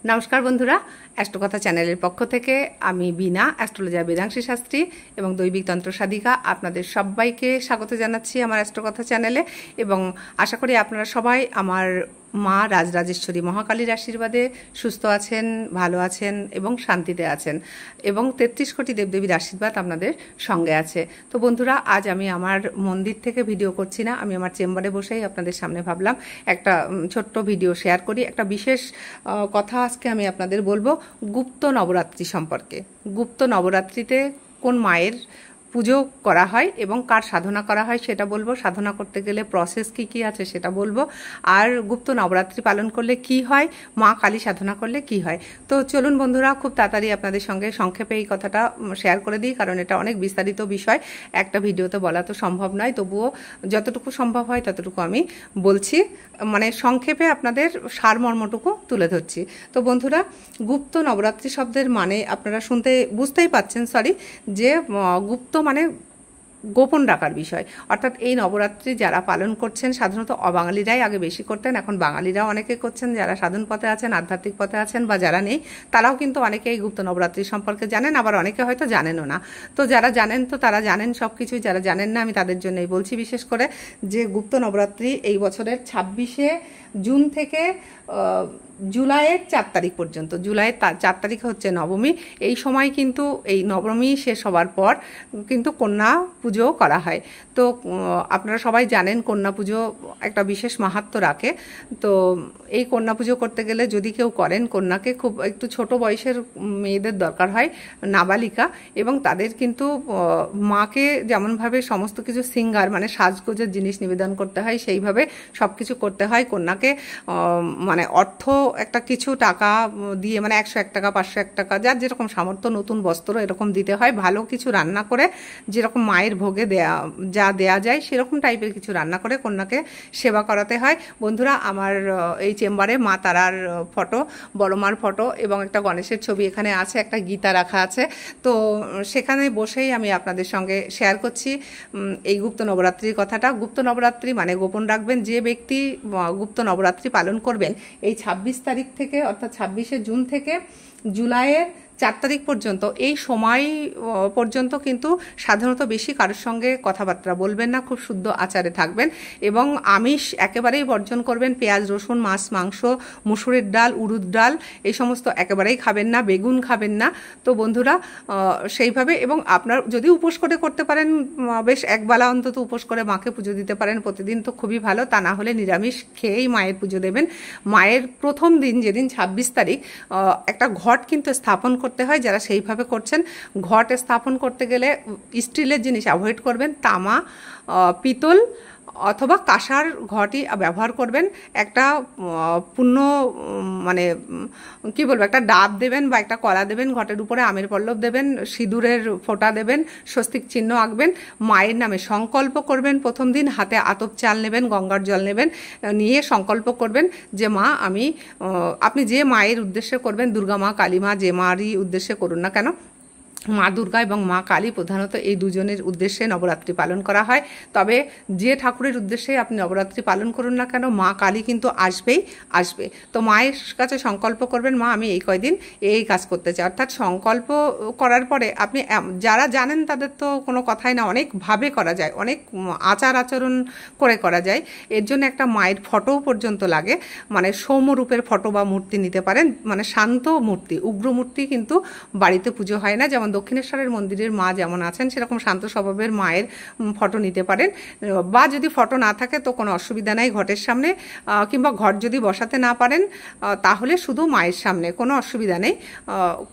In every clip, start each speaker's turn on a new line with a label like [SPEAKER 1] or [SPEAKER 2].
[SPEAKER 1] নমস্কার বন্ধুরা, অ্যাস্ট্রোকথা চ্যানেলের পক্ষ থেকে আমি বিনা অ্যাস্ট্রোলজার বেদাংশী শাস্ত্রী এবং দৈবিক তন্ত্র সাধিকা আপনাদের সবাইকে স্বাগত জানাচ্ছি আমার অ্যাস্ট্রোকথা চ্যানেলে। এবং আশা করি আপনারা সবাই আমার মা রাজরাজেশ্বরী মহাকালীর আশীর্বাদে সুস্থ আছেন, ভালো আছেন এবং শান্তিতে আছেন, এবং 33 কোটি দেবদেবীর আশীর্বাদ আপনাদের সঙ্গে আছে। তো বন্ধুরা, আজ আমি আমার মন্দির থেকে ভিডিও করছি না, আমি আমার চেম্বারে বসেই আপনাদের সামনে ভাবলাম একটা ছোট্ট ভিডিও শেয়ার করি। একটা বিশেষ কথা আজকে আমি আপনাদের বলবো গুপ্ত নবরাত্রি সম্পর্কে। গুপ্ত নবরাত্রিতে কোন মায়ের পুজো করা হয় এবং কার সাধনা করা হয় সেটা বলবো। সাধনা করতে গেলে প্রসেস কি কি আছে সেটা বলবো। আর গুপ্ত নবরাত্রি পালন করলে কি হয়, মা কালী সাধনা করলে কি হয়। তো চলুন বন্ধুরা, খুব তাড়াতাড়ি আপনাদের সঙ্গে সংক্ষেপে এই কথাটা শেয়ার করে দিই, কারণ এটা অনেক বিস্তারিত বিষয়, একটা ভিডিওতে বলা তো সম্ভব নয়, তবুও যতটুকু সম্ভব হয় ততটুকু আমি বলছি, মানে সংক্ষেপে আপনাদের সারমর্মটুকু তুলে ধরছি। তো বন্ধুরা, গুপ্ত নবরাত্রি শব্দের মানে আপনারা বুঝতেই পাচ্ছেন, যে গুপ্ত মানে গোপন রাখার বিষয়। অর্থাৎ এই নবরাত্রি যারা পালন করছেন, সাধারণত অবাঙালিরাই আগে বেশি করতেন, এখন বাঙালিরাও অনেকে করছেন, যারা সাধন পথে আছেন, আধ্যাত্মিক পথে আছেন বা যারা নেই তারাও কিন্তু অনেকে এই গুপ্ত নবরাত্রি সম্পর্কে জানেন, আবার অনেকে হয়তো জানেনও না। তো যারা জানেন তো তারা জানেন সব কিছুই, যারা জানেন না আমি তাদের জন্যই বলছি বিশেষ করে, যে গুপ্ত নবরাত্রি এই বছরের 26শে জুন থেকে জুলাইয়ের 4 তারিখ পর্যন্ত। জুলাইয়ের 4 তারিখে হচ্ছে নবমী। এই সময় কিন্তু এই নবমী শেষ হওয়ার পর কিন্তু কন্যা পুজো করা হয়। তো আপনারা সবাই জানেন কন্যা পুজো একটা বিশেষ মাহাত্ম্য রাখে। তো এই কন্যা পুজো করতে গেলে যদি কেউ করেন, কন্যাকে খুব একটু ছোট বয়সের মেয়েদের দরকার হয়, নাবালিকা, এবং তাদের কিন্তু মাকে যেমনভাবে সমস্ত কিছু সিঙ্গার মানে সাজগোজের জিনিস নিবেদন করতে হয়, সেইভাবে সব কিছু করতে হয়। কন্যাকে মানে অর্থ একটা কিছু টাকা দিয়ে, মানে 101 টাকা 501 টাকা যার যেরকম সামর্থ্য, নতুন বস্ত্র এরকম দিতে হয়, ভালো কিছু রান্না করে যেরকম মায়ের ভোগে দেয়া যায় সেরকম টাইপের কিছু রান্না করে কন্যাকে সেবা করাতে হয়। বন্ধুরা, আমার এই চেম্বারে মা তারার ফটো, বড় মার ফটো এবং একটা গণেশের ছবি এখানে আছে, একটা গীতা রাখা আছে। তো সেখানে বসেই আমি আপনাদের সঙ্গে শেয়ার করছি এই গুপ্ত নবরাত্রির কথাটা। গুপ্ত নবরাত্রি মানে গোপন রাখবেন। যে ব্যক্তি গুপ্ত নবরাত্রি পালন করবেন এই 26 তারিখ থেকে, অর্থাৎ 26শে জুন থেকে জুলাইয়ের 4 তারিখ পর্যন্ত, এই সময় পর্যন্ত কিন্তু সাধারণত বেশি কারোর সঙ্গে কথাবার্তা বলবেন না, খুব শুদ্ধ আচারে থাকবেন এবং আমিষ একেবারেই বর্জন করবেন। পেঁয়াজ, রসুন, মাছ, মাংস, মুসুরের ডাল, উড়ুদ ডাল এই সমস্ত একেবারেই খাবেন না, বেগুন খাবেন না। তো বন্ধুরা, সেইভাবে, এবং আপনার যদি উপোস করে করতে পারেন, বেশ একবেলা অন্তত উপোস করে মাকে পুজো দিতে পারেন প্রতিদিন, তো খুবই ভালো। তা না হলে নিরামিষ খেয়েই মায়ের পুজো দেবেন। মায়ের প্রথম দিন, যেদিন 26 তারিখ, একটা ঘট কিন্তু স্থাপন করতে হয়। যারা সেইভাবে করছেন, ঘট স্থাপন করতে গেলে স্টিলের জিনিস অ্যাভয়েড করবেন, তামা, পিতল অথবা কাঁসার ঘটই ব্যবহার করবেন। একটা পূর্ণ মানে কি বলবো, একটা ডাব দেবেন বা একটা কলা দেবেন, ঘটের উপরে আমের পল্লব দেবেন, সিঁদুরের ফোঁটা দেবেন, স্বস্তিক চিহ্ন আঁকবেন, মায়ের নামে সংকল্প করবেন। প্রথম দিন হাতে আতপ চাল নেবেন, গঙ্গার জল নেবেন, নিয়ে সংকল্প করবেন যে মা আমি, আপনি যে মায়ের উদ্দেশ্যে করবেন, দুর্গা মা, কালী মা, যে মারই উদ্দেশ্যে করুন না কেন, মা দুর্গা এবং মা কালী প্রধানত এই দুজনের উদ্দেশ্যে নবরাত্রি পালন করা হয়। তবে যে ঠাকুরের উদ্দেশ্যে আপনি নবরাত্রি পালন করুন না কেন, মা কালী কিন্তু আসবে। তো মায়ের কাছে সংকল্প করবেন, মা আমি এই কয়দিন এই কাজ করতে চাই। অর্থাৎ সংকল্প করার পরে আপনি, যারা জানেন তাদের তো কোনো কথাই না, অনেকভাবে করা যায়, অনেক আচার আচরণ করে করা যায়। এর জন্য একটা মায়ের ফটো পর্যন্ত লাগে, মানে সৌম্যরূপের ফটো বা মূর্তি নিতে পারেন, মানে শান্ত মূর্তি, উগ্র মূর্তি কিন্তু বাড়িতে পুজো হয় না। যেমন দক্ষিণেশ্বরের মন্দিরের মা যেমন আছেন, সেরকম শান্ত স্বভাবের মায়ের ফটো নিতে পারেন। বা যদি ফটো না থাকে তো কোনো অসুবিধা নাই, ঘটের সামনে, কিংবা ঘট যদি বসাতে না পারেন তাহলে শুধু মায়ের সামনে, কোনো অসুবিধা নেই,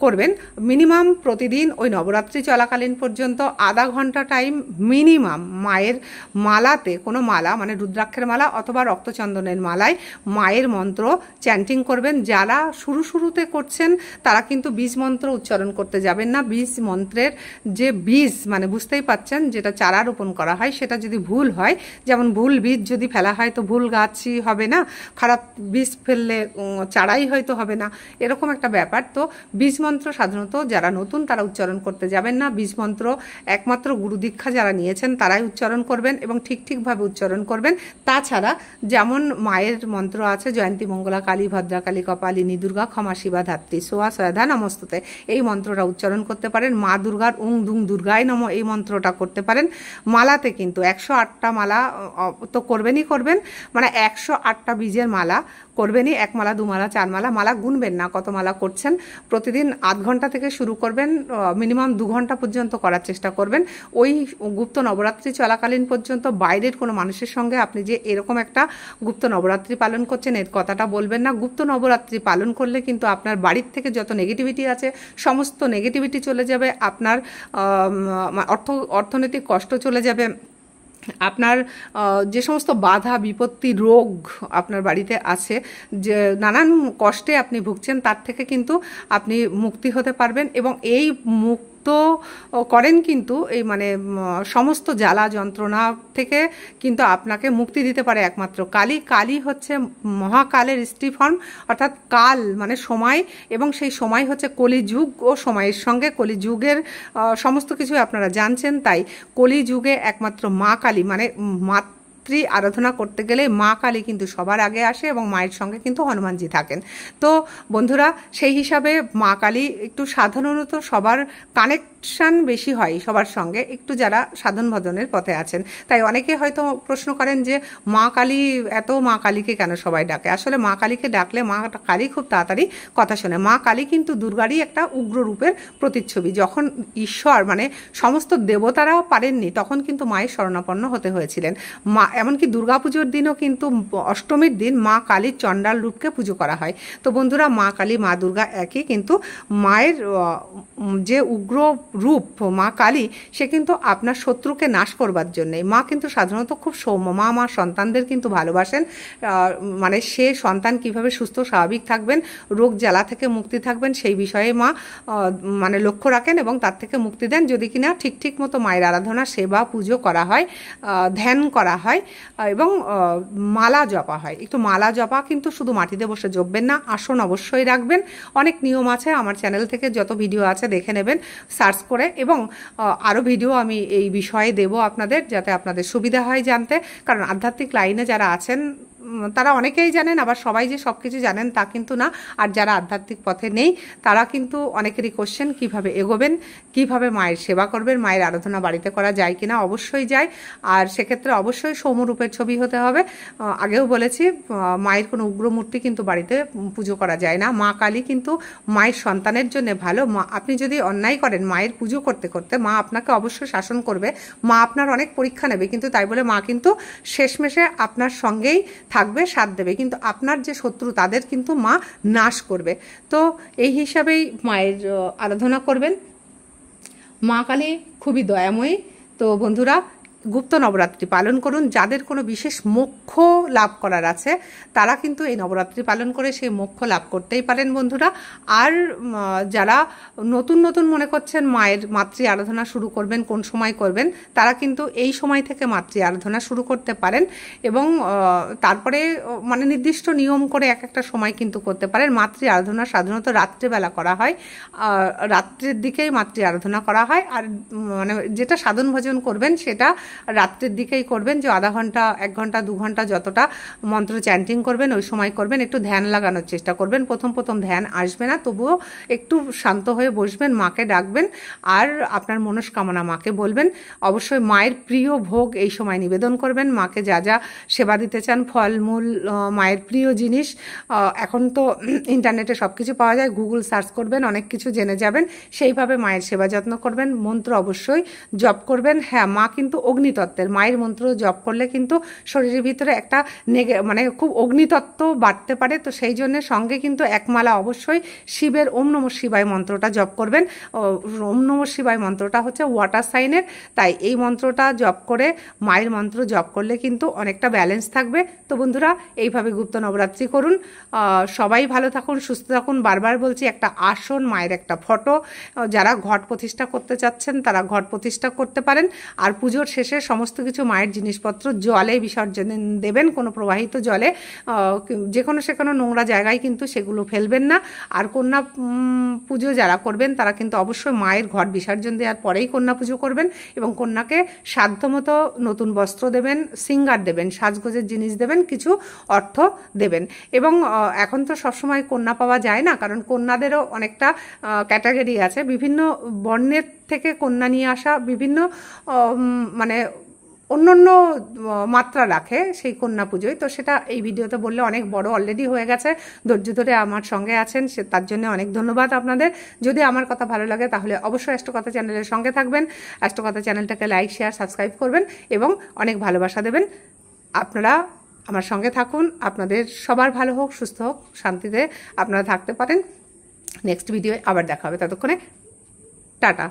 [SPEAKER 1] করবেন। মিনিমাম প্রতিদিন ওই নবরাত্রি চলাকালীন পর্যন্ত আধা ঘন্টা টাইম মিনিমাম মায়ের মালাতে, কোনো মালা মানে রুদ্রাক্ষের মালা অথবা রক্তচন্দনের মালায় মায়ের মন্ত্র চ্যান্টিং করবেন। যারা শুরুতে করছেন তারা কিন্তু বীজ মন্ত্র উচ্চারণ করতে যাবেন না। বীজ বীজ মন্ত্রের যে বীজ মানে বুঝতেই পাচ্ছেন যেটা চারা রোপণ করা হয় সেটা যদি ভুল হয়, যেমন ভুল বীজ যদি ফেলা হয় তো ভুল গাছই হবে না, খারাপ বীজ ফেললে চারাই হয়তো হবে না, এরকম একটা ব্যাপার। তো বীজ মন্ত্র সাধারণত যারা নতুন তারা উচ্চারণ করতে যাবেন না। বীজ মন্ত্র একমাত্র গুরু দীক্ষা যারা নিয়েছেন তারাই উচ্চারণ করবেন এবং ঠিকভাবে উচ্চারণ করবেন। তাছাড়া যেমন মায়ের মন্ত্র আছে জয়ন্তী মঙ্গলা কালী ভদ্রা কালী কপালিনী দুর্গা ক্ষমা শিবা ধাত্রী সোয়া সয়ধা নমস্তুতে, এই মন্ত্রটা উচ্চারণ করতে পারেন। মা দুর্গার উং দুং দুর্গায় নম এই মন্ত্রটা করতে পারেন। মালাতে কিন্তু 108টা মালা তো করবেন, মানে 108টা বীজের মালা করবেনই, 1 মালা 2 মালা 4 মালা, মালা গুনবেন না কত মালা করছেন। প্রতিদিন আধ ঘন্টা থেকে শুরু করবেন, মিনিমাম 2 ঘন্টা পর্যন্ত করার চেষ্টা করবেন। ওই গুপ্ত নবরাত্রি চলাকালীন পর্যন্ত বাইরের কোনো মানুষের সঙ্গে আপনি যে এরকম একটা গুপ্ত নবরাত্রি পালন করছেন এর কথাটা বলবেন না। গুপ্ত নবরাত্রি পালন করলে কিন্তু আপনার বাড়ির থেকে যত নেগেটিভিটি আছে সমস্ত নেগেটিভিটি চলে যাবে, আপনার অর্থনৈতিক কষ্ট চলে যাবে, আপনার যে সমস্ত বাধা বিপত্তি রোগ আপনার বাড়িতে আছে, যে নানান কষ্টে আপনি ভুগছেন তার থেকে কিন্তু আপনি মুক্তি হতে পারবেন। এবং এই মুক্ত করেন কিন্তু এই মানে সমস্ত জ্বালা যন্ত্রণা থেকে কিন্তু আপনাকে মুক্তি দিতে পারে একমাত্র কালী। কালী হচ্ছে মহাকালের স্ত্রী ফর্ম, অর্থাৎ কাল মানে সময়, এবং সেই সময় হচ্ছে কলিযুগ ও সময়ের সঙ্গে কলিযুগের সমস্ত কিছু আপনারা জানছেন। তাই কলিযুগে একমাত্র মা কালী মানে মাতৃ আরাধনা করতে গেলে মা কালী কিন্তু সবার আগে আসে এবং মায়ের সঙ্গে কিন্তু হনুমানজি থাকেন। তো বন্ধুরা সেই হিসাবে মা কালী একটু সাধারণত সবার কানেকশন বেশি হয় সবার সঙ্গে, একটু যারা সাধন ভজনের পথে আছেন। তাই অনেকে হয়তো প্রশ্ন করেন যে মা কালী, এত মা কালীকে কেন সবাই ডাকে? আসলে মা কালীকে ডাকলে মা কালী খুব তাড়াতাড়ি কথা শোনে। মা কালী কিন্তু দুর্গারই একটা উগ্র রূপের প্রতিচ্ছবি। যখন ঈশ্বর মানে সমস্ত দেবতারা পারেননি তখন কিন্তু মায়ের শরণাপন্ন হতে হয়েছিলেন। মা এমনকি দুর্গাপুজোর দিনও কিন্তু অষ্টমীর দিন মা কালীর চণ্ডাল রূপকে পুজো করা হয়। তো বন্ধুরা মা কালী মা দুর্গা একই, কিন্তু মায়ের যে উগ্র রূপ মা কালী সে কিন্তু আপনার শত্রুকে নাশ করবার জন্যে। মা কিন্তু সাধারণত খুব সৌম্য, মা আমার সন্তানদের কিন্তু ভালোবাসেন, মানে সে সন্তান কিভাবে সুস্থ স্বাভাবিক থাকবেন, রোগ জ্বালা থেকে মুক্তি থাকবেন সেই বিষয়ে মা মানে লক্ষ্য রাখেন এবং তার থেকে মুক্তি দেন যদি কিনা ঠিক মতো মায়ের আরাধনা সেবা পুজো করা হয়, ধ্যান করা হয় এবং মালা জপা হয়। একটু মালা জপা কিন্তু শুধু মাটিতে বসে জপবেন না, আসন অবশ্যই রাখবেন। অনেক নিয়ম আছে, আমার চ্যানেল থেকে যত ভিডিও আছে দেখে নেবেন সার্চ করে, এবং আরও ভিডিও আমি এই বিষয়ে দেব আপনাদের, যাতে আপনাদের সুবিধা হয় জানতে। কারণ আধ্যাত্মিক লাইনে যারা আছেন তারা অনেকেই জানেন, আবার সবাই যে সব কিছু জানেন তা কিন্তু না। আর যারা আধ্যাত্মিক পথে নেই তারা কিন্তু অনেকেরই কোশ্চেন কিভাবে এগোবেন, কিভাবে মায়ের সেবা করবেন, মায়ের আরাধনা বাড়িতে করা যায় কিনা। অবশ্যই যায়, আর সেক্ষেত্রে অবশ্যই সৌম্যরূপের ছবি হতে হবে। আগেও বলেছি মায়ের কোনো উগ্রমূর্তি কিন্তু বাড়িতে পুজো করা যায় না। মা কালী কিন্তু মায়ের সন্তানের জন্য ভালো। মা আপনি যদি অন্যায় করেন মায়ের পুজো করতে করতে মা আপনাকে অবশ্যই শাসন করবে, মা আপনার অনেক পরীক্ষা নেবে, কিন্তু তাই বলে মা কিন্তু শেষমেশে আপনার সঙ্গেই থাকবে, সাথ দেবে, কিন্তু আপনার যে শত্রু তাদের কিন্তু মা নাশ করবে। তো এই হিসাবেই মায়ের আরাধনা করবেন। মা কালী খুবই দয়াময়ী। তো বন্ধুরা গুপ্ত নবরাত্রি পালন করুন। যাদের কোনো বিশেষ মোক্ষ লাভ করার আছে তারা কিন্তু এই নবরাত্রি পালন করে সেই মোক্ষ লাভ করতেই পারেন বন্ধুরা। আর যারা নতুন মনে করছেন মায়ের মাতৃ আরাধনা শুরু করবেন, কোন সময় করবেন, তারা কিন্তু এই সময় থেকে মাতৃ আরাধনা শুরু করতে পারেন এবং তারপরে মানে নির্দিষ্ট নিয়ম করে একটা সময় কিন্তু করতে পারেন। মাতৃ আরাধনা সাধারণত রাত্রেবেলা করা হয়, রাত্রের দিকেই মাতৃ আরাধনা করা হয়। আর মানে যেটা সাধন ভজন করবেন সেটা রাত্রের দিকেই করবেন, যে আধা ঘন্টা 1 ঘন্টা 2 ঘন্টা যতটা মন্ত্র চ্যান্টিং করবেন ওই সময় করবেন। একটু ধ্যান লাগানোর চেষ্টা করবেন, প্রথম ধ্যান আসবে না, তবুও একটু শান্ত হয়ে বসবেন, মাকে ডাকবেন আর আপনার মনস্কামনা মাকে বলবেন। অবশ্যই মায়ের প্রিয় ভোগ এই সময় নিবেদন করবেন, মাকে যা যা সেবা দিতে চান, ফলমূল, মায়ের প্রিয় জিনিস। এখন তো ইন্টারনেটে সব কিছু পাওয়া যায়, গুগল সার্চ করবেন, অনেক কিছু জেনে যাবেন। সেইভাবে মায়ের সেবা যত্ন করবেন, মন্ত্র অবশ্যই জপ করবেন। হ্যাঁ, মা কিন্তু অগ্নি অগ্নিতত্ত্বের। মায়ের মন্ত্র জপ করলে কিন্তু শরীরের ভিতরে একটা মানে খুব অগ্নিতত্ত্ব বাড়তে পারে। তো সেই জন্য সঙ্গে কিন্তু একমালা অবশ্যই শিবের ওম নমঃ শিবায় মন্ত্রটা জপ করবেন। ওম নমঃ শিবায় মন্ত্রটা হচ্ছে ওয়াটার সাইনের, তাই এই মন্ত্রটা জপ করে মায়ের মন্ত্র জপ করলে কিন্তু অনেকটা ব্যালেন্স থাকবে। তো বন্ধুরা, এইভাবে গুপ্ত নবরাত্রি করুন। সবাই ভালো থাকুন, সুস্থ থাকুন। বারবার বলছি, একটা আসন, মায়ের একটা ফটো, যারা ঘট প্রতিষ্ঠা করতে চাচ্ছেন তারা ঘট প্রতিষ্ঠা করতে পারেন। আর পুজোর শেষে সমস্ত কিছু মায়ের জিনিসপত্র জলে বিসর্জন দেবেন, কোনো প্রবাহিত জলে। যে কোনো সেখানে নোংরা জায়গায় কিন্তু সেগুলো ফেলবেন না। আর কন্যা পুজো যারা করবেন তারা কিন্তু অবশ্যই মায়ের ঘট বিসর্জন দেওয়ার পরেই কন্যা পুজো করবেন, এবং কন্যাকে সাধ্যমতো নতুন বস্ত্র দেবেন, সিঙ্গার দেবেন, সাজগোজের জিনিস দেবেন, কিছু অর্থ দেবেন। এবং এখন তো সবসময় কন্যা পাওয়া যায় না, কারণ কন্যাদেরও অনেকটা ক্যাটাগরি আছে, বিভিন্ন বর্ণের থেকে কন্যা নিয়ে আসা বিভিন্ন মানে অন্য মাত্রা রাখে সেই কন্যা পুজোয়। তো সেটা এই ভিডিওতে বললে অনেক বড় অলরেডি হয়ে গেছে। ধৈর্য ধরে আমার সঙ্গে আছেন, সে তার জন্য অনেক ধন্যবাদ আপনাদের। যদি আমার কথা ভালো লাগে তাহলে অবশ্যই অ্যাস্ট্রোকথা চ্যানেলের সঙ্গে থাকবেন। অ্যাস্ট্রোকথা চ্যানেলটাকে লাইক, শেয়ার, সাবস্ক্রাইব করবেন এবং অনেক ভালোবাসা দেবেন। আপনারা আমার সঙ্গে থাকুন, আপনাদের সবার ভালো হোক, সুস্থ হোক, শান্তিতে আপনারা থাকতে পারেন। নেক্সট ভিডিওয়ে আবার দেখা হবে, ততক্ষণে টাটা।